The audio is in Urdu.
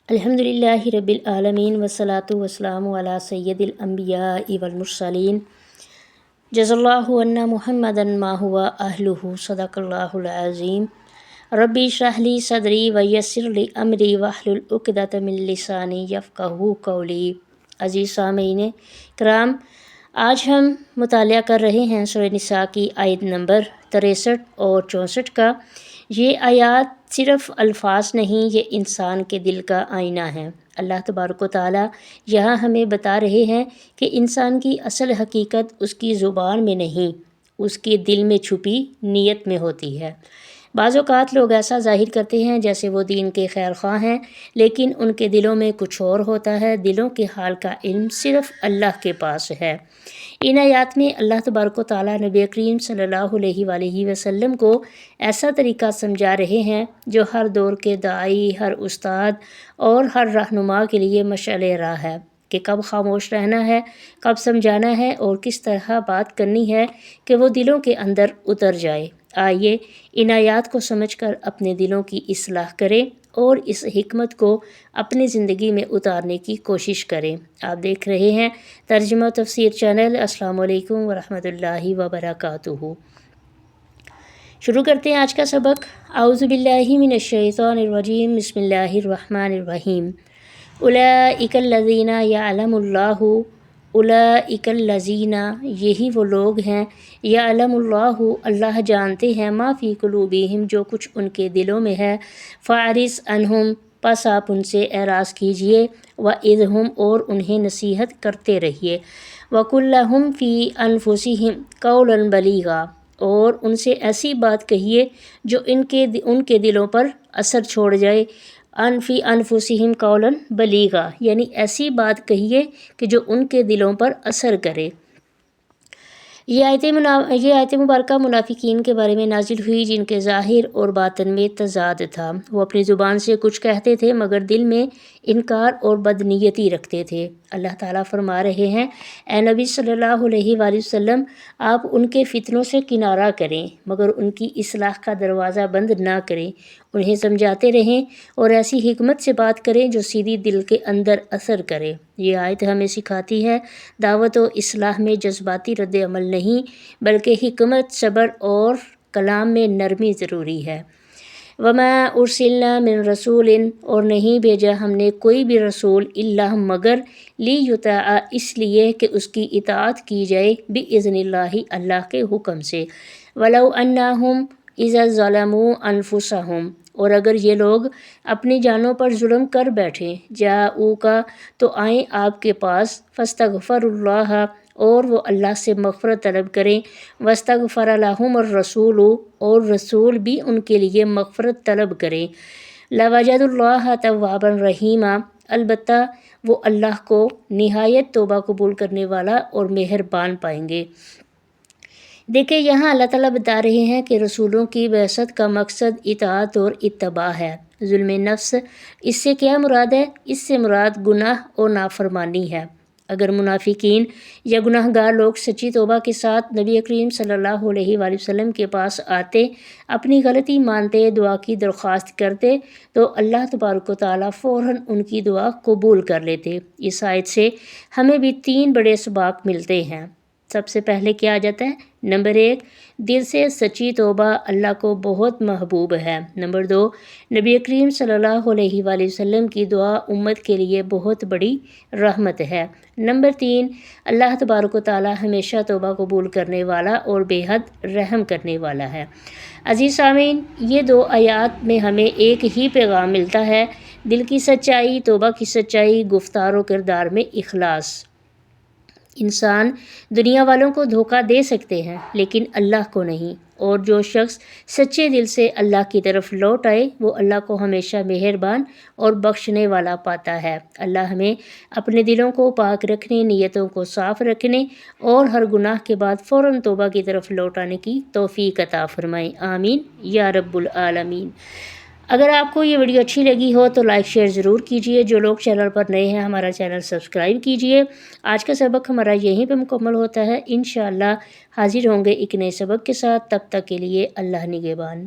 الحمدللہ رب العالمین والصلاة والسلام علی سید الانبیاء والمرسلین جزا اللہ عنا محمدا ما هو اہلہ صدق اللہ العظیم ربی اشرح لی صدری ویسر لی امری واحلل عقدۃ من لسانی یفقہوا قولی۔ عزیز سامعین کرام، آج ہم مطالعہ کر رہے ہیں سورہ نساء کی آیت نمبر 63 اور 64 کا۔ یہ آیات صرف الفاظ نہیں، یہ انسان کے دل کا آئینہ ہے۔ اللہ تبارک و تعالیٰ یہاں ہمیں بتا رہے ہیں کہ انسان کی اصل حقیقت اس کی زبان میں نہیں، اس کے دل میں چھپی نیت میں ہوتی ہے۔ بعض اوقات لوگ ایسا ظاہر کرتے ہیں جیسے وہ دین کے خیر خواہ ہیں، لیکن ان کے دلوں میں کچھ اور ہوتا ہے۔ دلوں کے حال کا علم صرف اللہ کے پاس ہے۔ ان آیات میں اللہ تبارک و تعالیٰ نبی کریم صلی اللہ علیہ وآلہ وسلم کو ایسا طریقہ سمجھا رہے ہیں جو ہر دور کے داعی، ہر استاد اور ہر رہنما کے لیے مشعل راہ ہے کہ کب خاموش رہنا ہے، کب سمجھانا ہے اور کس طرح بات کرنی ہے کہ وہ دلوں کے اندر اتر جائے۔ آئیے ان آیات کو سمجھ کر اپنے دلوں کی اصلاح کریں اور اس حکمت کو اپنی زندگی میں اتارنے کی کوشش کریں۔ آپ دیکھ رہے ہیں ترجمہ تفسیر چینل۔ السلام علیکم ورحمۃ اللہ وبرکاتہ۔ شروع کرتے ہیں آج کا سبق۔ اعوذ باللہ من الشیطان الرجیم، بسم اللہ الرحمن الرحیم۔ اولئک الذین یعلم اللہ، اولئک الذین، یہی وہ لوگ ہیں، یعلم اللہ، اللہ جانتے ہیں، ما فی قلوبہم، جو کچھ ان کے دلوں میں ہے، فاعرض عنہم، پس آپ ان سے اعراض کیجئے، وعظہم، اور انہیں نصیحت کرتے رہیے، وقل لہم فی انفسہم قولا بلیغا، اور ان سے ایسی بات کہیے جو ان کے دلوں پر اثر چھوڑ جائے۔ فی انفسہم قولا بلیغا، یعنی ایسی بات کہیے کہ جو ان کے دلوں پر اثر کرے۔ یہ آیت مبارکہ منافقین کے بارے میں نازل ہوئی جن کے ظاہر اور باطن میں تضاد تھا۔ وہ اپنی زبان سے کچھ کہتے تھے مگر دل میں انکار اور بدنیتی رکھتے تھے۔ اللہ تعالیٰ فرما رہے ہیں، اے نبی صلی اللہ علیہ وآلہ وسلم، آپ ان کے فتنوں سے کنارہ کریں مگر ان کی اصلاح کا دروازہ بند نہ کریں، انہیں سمجھاتے رہیں اور ایسی حکمت سے بات کریں جو سیدھی دل کے اندر اثر کرے۔ یہ آیت ہمیں سکھاتی ہے دعوت و اصلاح میں جذباتی رد عمل نہیں بلکہ حکمت، صبر اور کلام میں نرمی ضروری ہے۔ وما ارسلنا من رسول، اور نہیں بھیجا ہم نے کوئی بھی رسول، الا مگر لیطاع، اس لیے کہ اس کی اطاعت کی جائے، باذن اللہ، اللہ کے حکم سے۔ ولو انہم اذا ظلموا انفسہم، اور اگر یہ لوگ اپنی جانوں پر ظلم کر بیٹھیں، جاؤکا، تو آئیں آپ کے پاس، فاستغفروا اللہ، اور وہ اللہ سے مغفرت طلب کریں، واستغفر لہم الرسول، اور رسول بھی ان کے لیے مغفرت طلب کریں، لوجدوا اللہ توابا رحیما، البتہ وہ اللہ کو نہایت توبہ قبول کرنے والا اور مہربان پائیں گے۔ دیکھیں یہاں اللہ تعالیٰ بتا رہے ہیں کہ رسولوں کی بعثت کا مقصد اطاعت اور اتباع ہے۔ ظلم نفس، اس سے کیا مراد ہے؟ اس سے مراد گناہ اور نافرمانی ہے۔ اگر منافقین یا گناہ گار لوگ سچی توبہ کے ساتھ نبی کریم صلی اللہ علیہ وآلہ وسلم کے پاس آتے، اپنی غلطی مانتے، دعا کی درخواست کرتے، تو اللہ تبارک و تعالیٰ فوراً ان کی دعا قبول کر لیتے۔ اس آیت سے ہمیں بھی 3 بڑے اسباق ملتے ہیں۔ سب سے پہلے کیا آ جاتا ہے؟ نمبر 1، دل سے سچی توبہ اللہ کو بہت محبوب ہے۔ نمبر 2، نبی کریم صلی اللہ علیہ وآلہ وسلم کی دعا امت کے لیے بہت بڑی رحمت ہے۔ نمبر 3، اللہ تبارک و تعالیٰ ہمیشہ توبہ قبول کرنے والا اور بے حد رحم کرنے والا ہے۔ عزیز سامعین، یہ 2 آیات میں ہمیں ایک ہی پیغام ملتا ہے، دل کی سچائی، توبہ کی سچائی، گفتار و کردار میں اخلاص۔ انسان دنیا والوں کو دھوکہ دے سکتے ہیں لیکن اللہ کو نہیں، اور جو شخص سچے دل سے اللہ کی طرف لوٹ آئے وہ اللہ کو ہمیشہ مہربان اور بخشنے والا پاتا ہے۔ اللہ ہمیں اپنے دلوں کو پاک رکھنے، نیتوں کو صاف رکھنے اور ہر گناہ کے بعد فوراً توبہ کی طرف لوٹ آنے کی توفیق عطا فرمائے، آمین یا رب العالمین۔ اگر آپ کو یہ ویڈیو اچھی لگی ہو تو لائک شیئر ضرور کیجئے۔ جو لوگ چینل پر نئے ہیں ہمارا چینل سبسکرائب کیجئے۔ آج کا سبق ہمارا یہیں پہ مکمل ہوتا ہے۔ انشاءاللہ حاضر ہوں گے ایک نئے سبق کے ساتھ، تب تک کے لیے اللہ نگہبان۔